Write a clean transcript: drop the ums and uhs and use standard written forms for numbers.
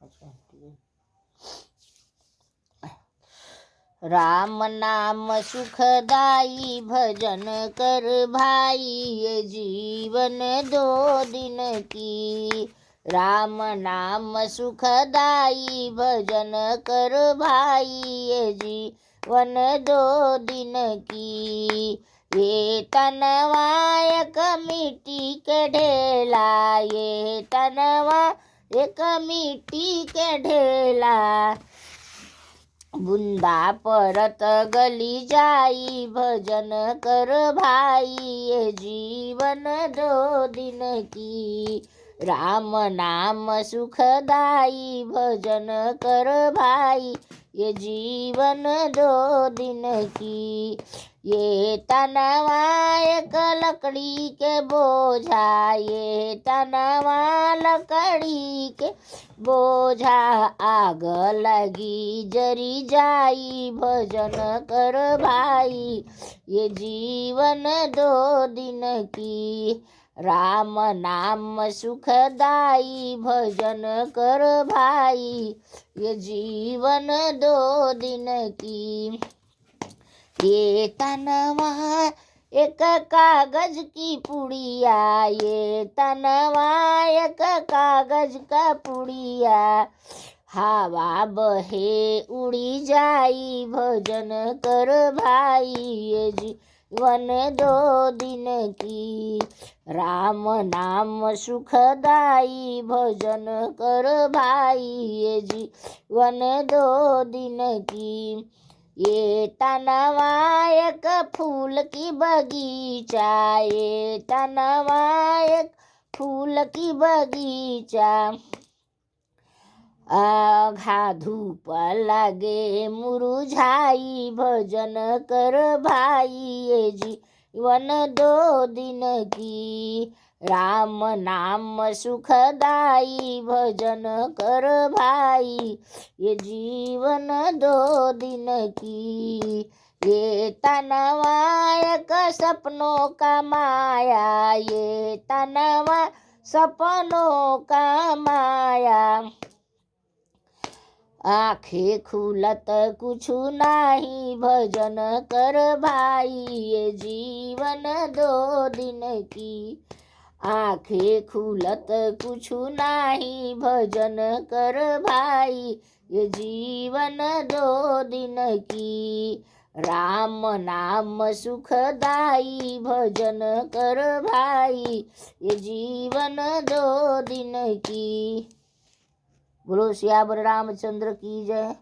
अच्छा राम नाम सुखदाई भजन कर भाई, ये जीवन 2 दिन की। राम नाम सुखदाई भजन कर भाई, ये जीवन 2 दिन की। ये तनवा एक मिट्टी के ढेला, ये तनवा एक मिट्टी के ढेला। बूंदा परत गली जाई, भजन कर भाई, ये जीवन 2 दिन की। राम नाम सुखदाई भजन कर भाई, ये जीवन 2 दिन की। ये तनवा एक लकड़ी के बोझा, ये तनवा लकड़ी के बोझा। आग लगी जरी जाई, भजन कर भाई, ये जीवन 2 दिन की। राम नाम सुखदाई भजन कर भाई, ये जीवन 2 दिन की। ये तनवा एक कागज की पुड़िया, ये तनवा एक कागज का पुड़िया। हवा बहे उड़ी जाई, भजन कर भाई, ये जीवन 2 दिन की। राम नाम सुखदाई भजन कर भाई, ये जीवन 2 दिन की। ये तनवा एक फूल की बगीचा, ये तनवा एक फूल की बगीचा। आघा धूप लगे मुरझाई, भजन कर भाई, ये जीवन 2 दिन की। राम नाम सुखदाई भजन कर भाई, ये जीवन 2 दिन की। ये तनवा एक सपनों का माया, ये तनवा सपनों का माया। आँखें खुलत कुछु नाही, भजन कर भाई, ये जीवन 2 दिन की। आँखें खुलत कुछु नाही, भजन कर भाई, ये जीवन 2 दिन की। राम नाम सुखदाई भजन कर भाई, ये जीवन 2 दिन की। बोलो सियावर रामचंद्र की जय।